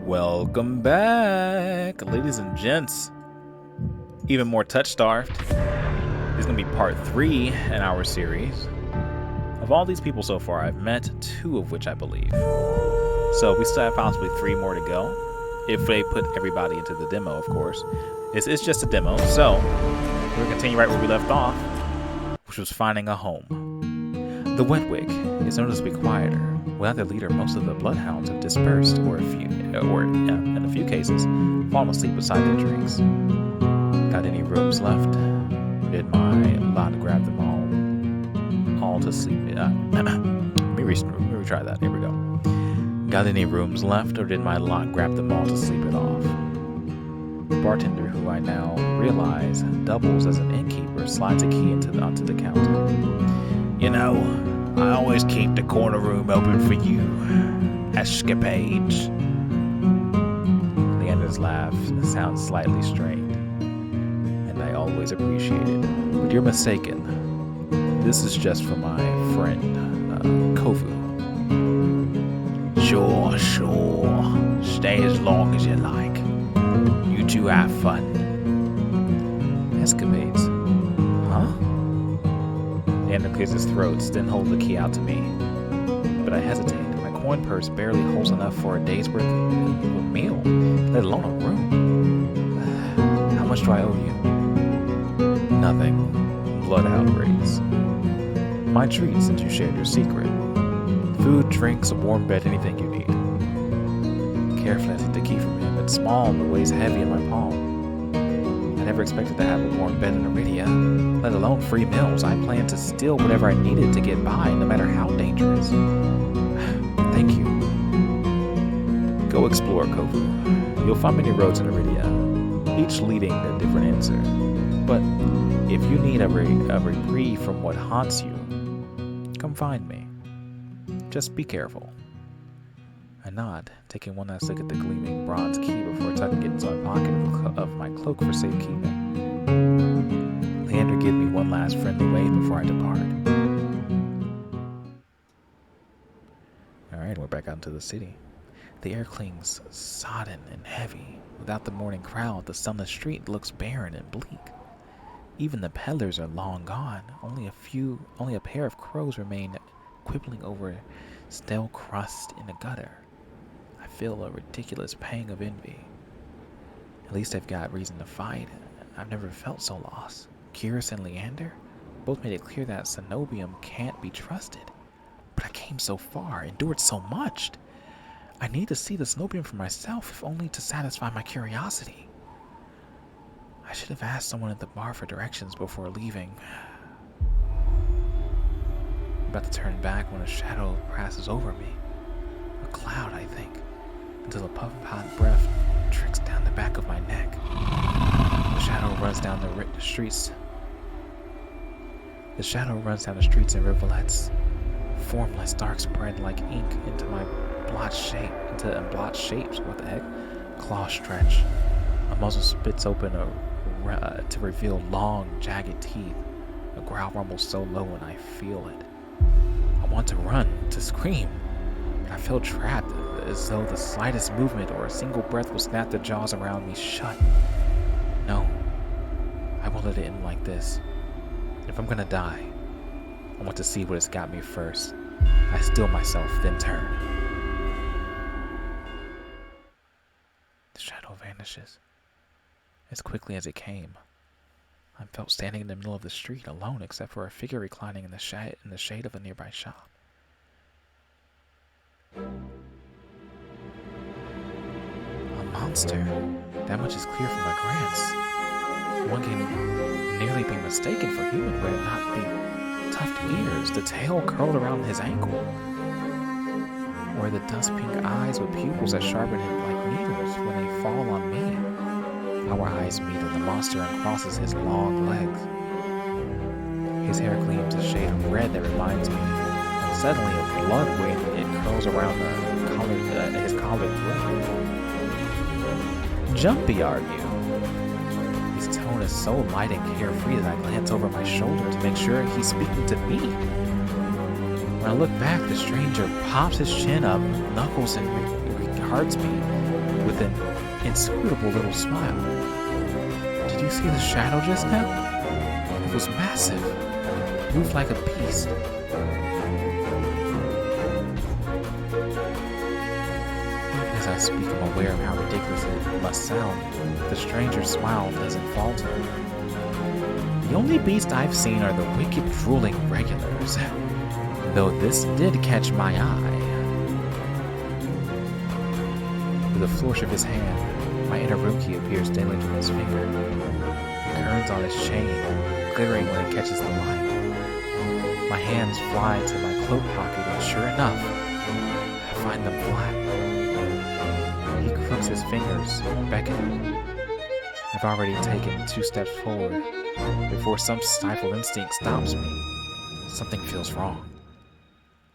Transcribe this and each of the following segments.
Welcome back, ladies and gents. Even more Touchstarved. This is going to be part 3 in our series. Of all these people so far, I've met 2 of which I believe. So we still have possibly 3 more to go. If they put everybody into the demo, of course. It's just a demo, so we're going to continue right where we left off, which was finding a home. The Wetwig is noticeably quieter. Without their leader, most of the bloodhounds have dispersed, or in a few cases, fallen asleep beside their drinks. Got any rooms left? Did my lot grab them all to sleep? Let me retry that. Here we go. Got any rooms left, or did my lot grab them all to sleep it off? The bartender, who I now realize doubles as an innkeeper, slides a key onto the counter. You know, I always keep the corner room open for you, escapades. Leander's laugh sounds slightly strained, and I always appreciate it. But you're mistaken. This is just for my friend, Kovu. Sure. Stay as long as you like. You two have fun. Escapades? Huh? Leander clears his throat, then holds the key out to me. But I hesitate. My coin purse barely holds enough for a day's worth of a meal, let alone a room. How much do I owe you? Nothing. Blood outrages. My treat, since you shared your secret. Food, drinks, a warm bed, anything you need. Carefully I take the key from him. It's small but weighs heavy in my palm. I never expected to have a warm bed in Eridia, let alone free meals. I planned to steal whatever I needed to get by, no matter how dangerous. Thank you. Go explore, Kovu. You'll find many roads in Eridia, each leading to a different answer. But if you need a reprieve from what haunts you, come find me. Just be careful. I nod, taking one last look at the gleaming bronze key before tucking it into my pocket of my cloak for safekeeping. Leander gives me one last friendly wave before I depart. Alright, we're back out into the city. The air clings sodden and heavy. Without the morning crowd, the sunless street looks barren and bleak. Even the peddlers are long gone. Only a pair of crows remain quibbling over stale crust in the gutter. I feel a ridiculous pang of envy. At least I've got reason to fight. I've never felt so lost. Kyrus and Leander both made it clear that Cenobium can't be trusted. But I came so far, endured so much. I need to see the Cenobium for myself, if only to satisfy my curiosity. I should have asked someone at the bar for directions before leaving. I'm about to turn back when a shadow passes over me. A cloud, I think, until a puff of hot breath trickles down the back of my neck. The shadow runs down the streets. The shadow runs down the streets and rivulets, formless, dark spread like ink into blotched shapes. What the heck? Claws stretch. A muzzle spits open to reveal long, jagged teeth. A growl rumbles so low and I feel it. I want to run, to scream, but I feel trapped, as though the slightest movement or a single breath will snap the jaws around me shut. No, I won't let it end like this. If I'm gonna die, I want to see what has got me first. I steel myself, then turn. The shadow vanishes as quickly as it came. I'm felt standing in the middle of the street, alone except for a figure reclining in the shade of a nearby shop. A monster. That much is clear from my glance. One can nearly be mistaken for human were it not the tufted ears, the tail curled around his ankle, or the dust-pink eyes with pupils that sharpen him like needles when they fall on me. Our eyes meet and the monster uncrosses his long legs. His hair gleams a shade of red that reminds me suddenly of blood when it curls around his collared throat. Jumpy, are you? His tone is so light and carefree that I glance over my shoulder to make sure he's speaking to me. When I look back, the stranger pops his chin up, knuckles, and regards me with an inscrutable little smile. Did you see the shadow just now? It was massive. It moved like a beast. Even as I speak, I'm aware of how ridiculous it must sound. The stranger's smile doesn't falter. The only beast I've seen are the wicked, drooling regulars, though this did catch my eye. With a flourish of his hand, my inner room key appears dangling from his finger. It turns on his chain, glittering when it catches the light. My hands fly to my cloak pocket, and sure enough, I find them flat. He crooks his fingers, beckoning. I've already taken 2 steps forward before some stifled instinct stops me. Something feels wrong.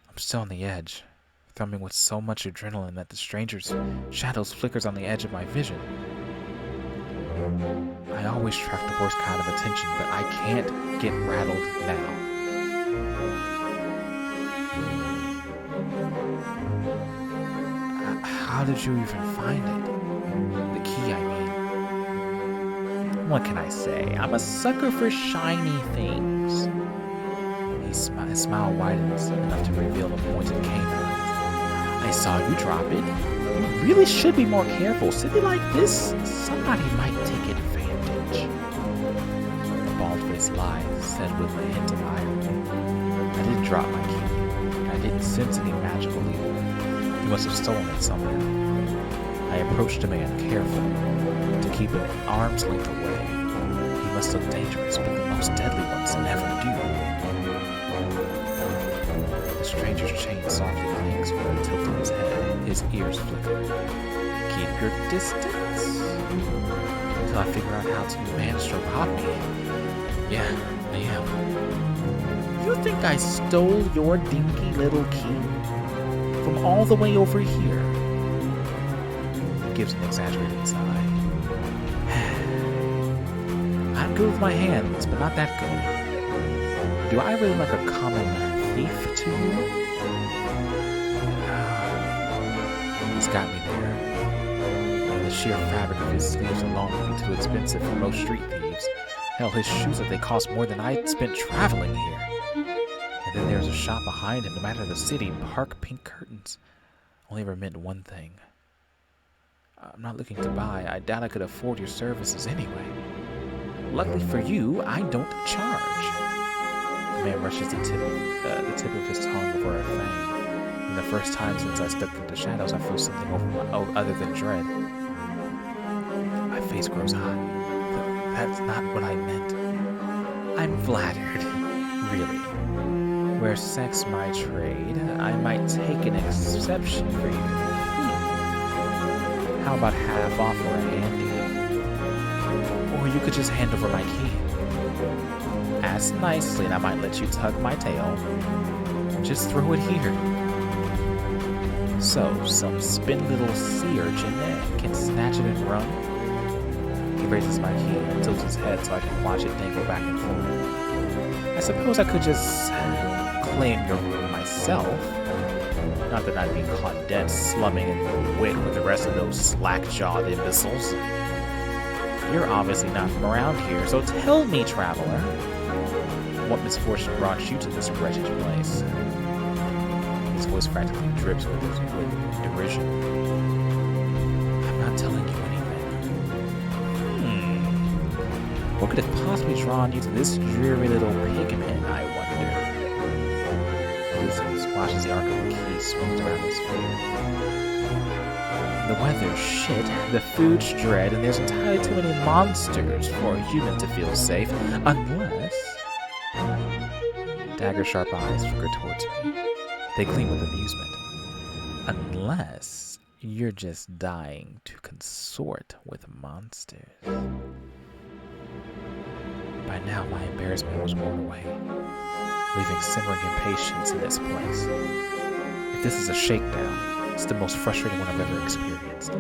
I'm still on the edge, thrumming with so much adrenaline that the stranger's shadows flickers on the edge of my vision. I always track the worst kind of attention, but I can't get rattled now. How did you even find it? The key, I mean. What can I say? I'm a sucker for shiny things. His smile widens enough to reveal a pointed canine. I saw you drop it. You really should be more careful. City like this, somebody might take advantage. The bald-faced lie said with a hint of irony. I didn't drop my key. I didn't sense any magical evil. He must have stolen it somehow. I approached the man carefully to keep him an arm's length away. He must look dangerous, but the most deadly ones never do. The stranger's chain softly clinks with a tilt of his head. His ears flicker. Keep your distance. Until I figure out how to manage to rob me. Yeah, I am. You think I stole your dinky little key? From all the way over here? He gives an exaggerated sigh. I'm good with my hands, but not that good. Do I really look like a common thief to you? He's got me there. And the sheer fabric of his sleeves alone would be too expensive for most street thieves. Hell, his shoes, if they cost more than I spent traveling here. And then there's a shop behind him, no matter the city, park pink curtains. Only ever meant one thing. I'm not looking to buy. I doubt I could afford your services anyway. Luckily for you, I don't charge. The man brushes the tip of his tongue over a fang. And the first time since I stepped into the shadows, I feel something other than dread. My face grows hot. That's not what I meant. I'm flattered, really. Where sex my trade, I might take an exception for you. How about half off or a handy? Or you could just hand over my key. Ask nicely and I might let you tug my tail. Just throw it here. So, some spin little sea urchin can snatch it and run? He raises my key and tilts his head so I can watch it dangle back and forth. I suppose I could just claim your room myself. Not that I'd be caught dead slumming in the wick with the rest of those slack-jawed imbeciles. You're obviously not from around here, so tell me, traveler, what misfortune brought you to this wretched place? His voice practically drips with derision. I'm not telling you anything. What could have possibly drawn you to this dreary little pigpen, I wonder? He watches the arc of the key swings around his finger. The weather's shit, the food's dread, and there's entirely too many monsters for a human to feel safe, unless... Dagger-sharp eyes flicker towards me. They gleam with amusement. Unless you're just dying to consort with monsters. By now, my embarrassment was worn away, leaving simmering impatience in its place. If this is a shakedown, it's the most frustrating one I've ever experienced.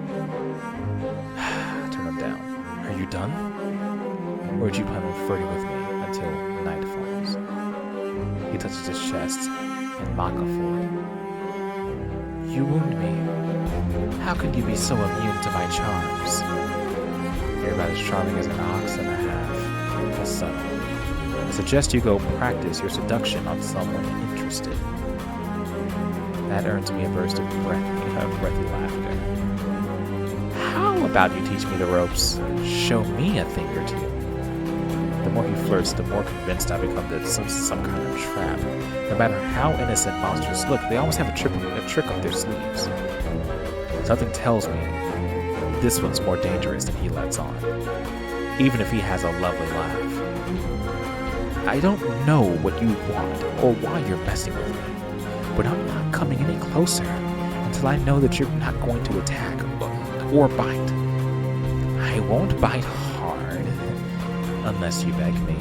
Turn him down. Are you done? Or do you plan on flirting with me until night falls? He touches his chest and mock a forward. You wound me. How can you be so immune to my charms? You're about as charming as an ox and a half. That's subtle. I suggest you go practice your seduction on someone interested. That earns me a burst of breathy laughter. How about you teach me the ropes? Show me a thing or two. The more he flirts, the more convinced I become that it's some kind of trap. No matter how innocent monsters look, they always have a trick up their sleeves. Something tells me this one's more dangerous than he lets on, even if he has a lovely laugh. I don't know what you want or why you're messing with me, but I'm not coming any closer until I know that you're not going to attack or bite. I won't bite hard unless you beg me.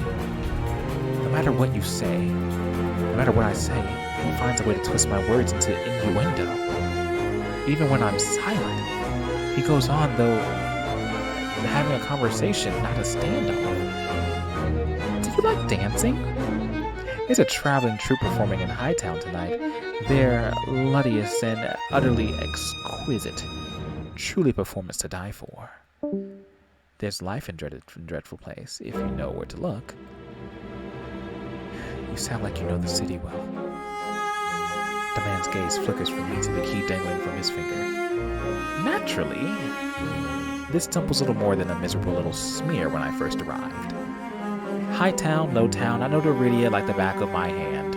No matter what you say, no matter what I say, he finds a way to twist my words into innuendo. Even when I'm silent, he goes on, though, having a conversation, not a standoff. Do you like dancing? There's a traveling troupe performing in Hightown tonight. They're luddious and utterly exquisite. Truly a performance to die for. There's life in Dreadful Place, if you know where to look. You sound like you know the city well. The man's gaze flickers from me to the key dangling from his finger. Naturally, this temple's little more than a miserable little smear when I first arrived. High town, low town, I know Eridia like the back of my hand.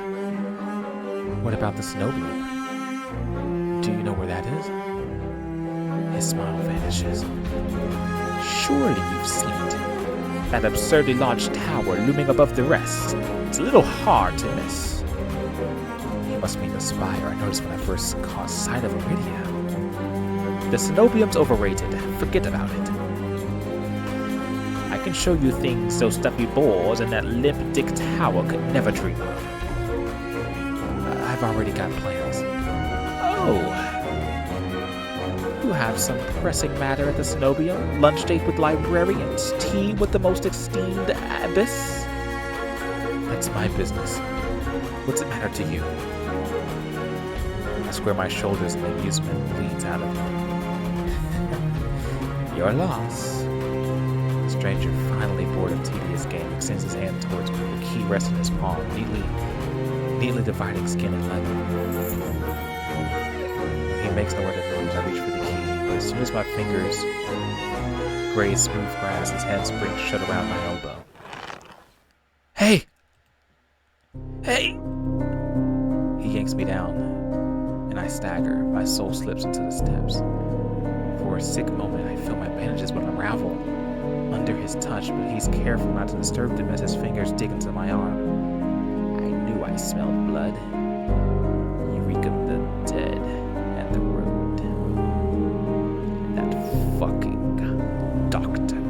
What about the Snowbloom? Do you know where that is? His smile vanishes. Surely you've seen it. That absurdly large tower looming above the rest. It's a little hard to miss. He must mean the spire I noticed when I first caught sight of Eridia. The Cenobium's overrated. Forget about it. I can show you things those stuffy boars and that limp dick tower could never dream of. I've already got plans. Oh. You have some pressing matter at the Cenobium? Lunch date with librarians? Tea with the most esteemed abbess? That's my business. What's it matter to you? I square my shoulders and amusement bleeds out of me. Your loss. The stranger, finally bored of tedious game, extends his hand towards me, the key resting in his palm, neatly dividing skin and leather. He makes no other moves. I reach for the key, but as soon as my fingers graze smooth grass, his hand springs shut around my elbow. Hey! Hey! He yanks me down, and I stagger. My soul slips into the steps. For a sick moment, I feel my bandages would unravel under his touch, but he's careful not to disturb them as his fingers dig into my arm. I knew I smelled blood. You reek of the dead and the road. That fucking doctor.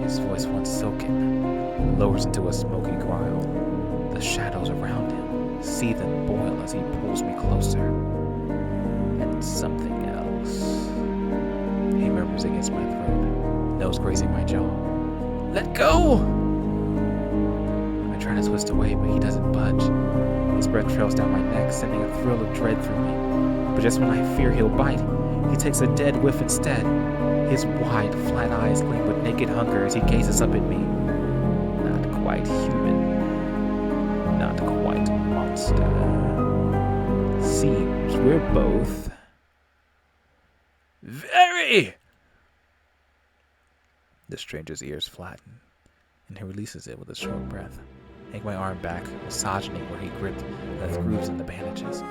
His voice, once silken, lowers into a smoky growl. The shadows around him seethe and boil as he pulls me closer. And something else. He murmurs against my throat, nose grazing my jaw. Let go! I try to twist away, but he doesn't budge. His breath trails down my neck, sending a thrill of dread through me. But just when I fear he'll bite, he takes a dead whiff instead. His wide, flat eyes gleam with naked hunger as he gazes up at me. Not quite human. Not quite monster. Seems we're both VERE! The stranger's ears flatten, and he releases it with a short breath. I take my arm back, massaging where he gripped the grooves in the bandages.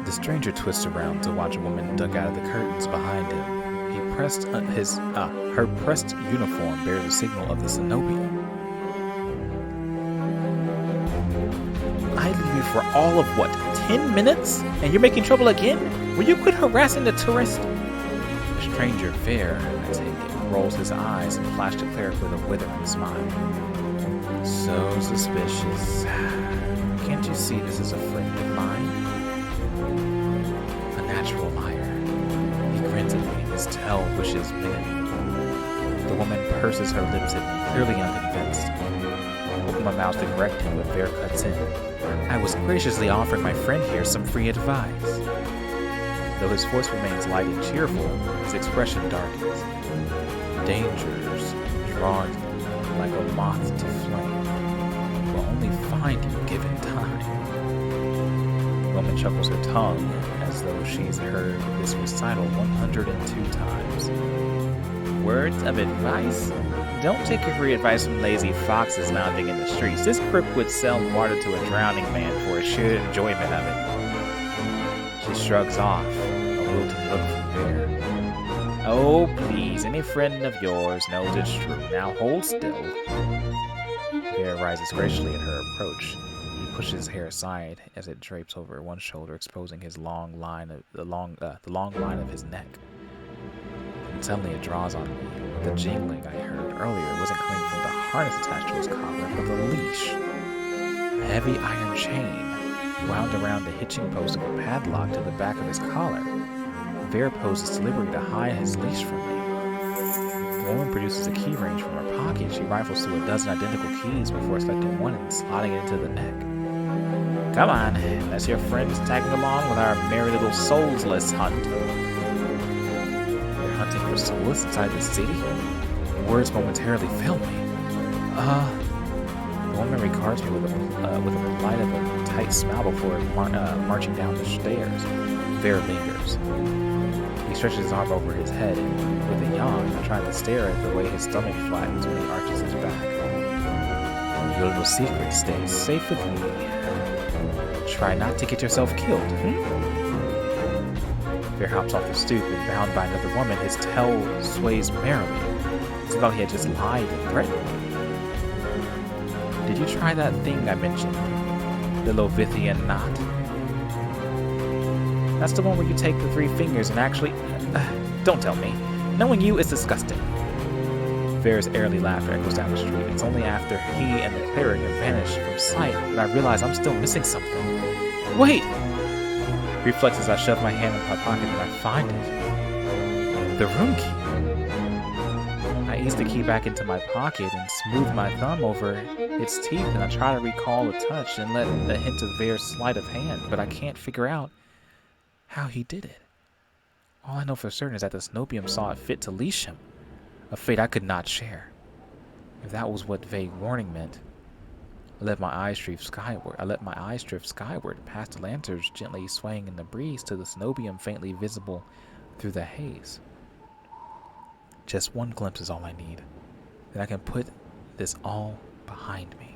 The stranger twists around to watch a woman duck out of the curtains behind him. Her pressed uniform bears the signal of the Cenobium. I leave you for all of what, 10 minutes? And you're making trouble again? Will you quit harassing the tourist? The stranger, VERE, I take it, rolls his eyes and flashes the cleric with a withering smile. So suspicious. Can't you see this is a friend of mine? A natural liar. He grins at me and his tail wishes minute. The woman purses her lips at me, clearly unconvinced. I open my mouth to correct him, but VERE cuts in. I was graciously offering my friend here some free advice. Though his voice remains light and cheerful, his expression darkens. Dangers drawn like a moth to flame will only find you given time. The woman chuckles her tongue as though she's heard this recital 102 times. Words of advice? Don't take your free advice from lazy foxes lounging in the streets. This crook would sell water to a drowning man for a sheer enjoyment of it. She shrugs off, a wilting look from VERE. Oh, please, any friend of yours knows it's true. Now hold still. VERE rises gracefully at her approach. He pushes his hair aside as it drapes over one shoulder, exposing his the long line of his neck. And suddenly it draws on me. The jingling I heard earlier wasn't coming from the harness attached to his collar, but the leash. A heavy iron chain wound around the hitching post of a padlock to the back of his collar. VERE poses deliberately to hide his leash from me. The woman produces a key range from her pocket. She rifles through a dozen identical keys before selecting one and slotting it into the neck. Come on, unless your friend is tagging along with our merry little soulless hunt. You're hunting for soulless inside the city? Words momentarily fail me. The woman regards me with a polite of a tight smile before marching down the stairs. VERE lingers. He stretches his arm over his head and, with a yawn, trying to stare at the way his stomach flattens when he arches his back. Your little secret stays safe with me. Try not to get yourself killed, VERE hops off the stoop and, bound by another woman, his tail sways merrily, as though he had just lied and threatened me. Did you try that thing I mentioned? The Lovithian knot? That's the one where you take the 3 fingers and actually... don't tell me. Knowing you is disgusting. VERE's airy laughter echoes down the street. It's only after he and the cleric have vanished from sight that I realize I'm still missing something. Wait! Reflex as I shove my hand in my pocket and I find it. The room key. I ease the key back into my pocket and smooth my thumb over its teeth, and I try to recall the touch and let a hint of VERE's sleight of hand, but I can't figure out how he did it. All I know for certain is that the Snobium saw it fit to leash him, a fate I could not share. If that was what vague warning meant, I let my eyes drift skyward, past the lanterns gently swaying in the breeze to the Snobium faintly visible through the haze. Just one glimpse is all I need. Then I can put this all behind me.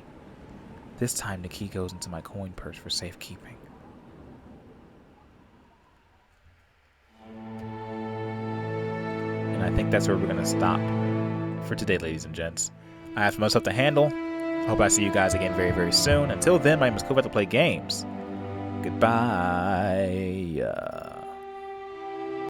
This time the key goes into my coin purse for safekeeping. And I think that's where we're going to stop for today, ladies and gents. I have some stuff to handle. Hope I see you guys again very, very soon. Until then, my name is KovuPlays. Goodbye.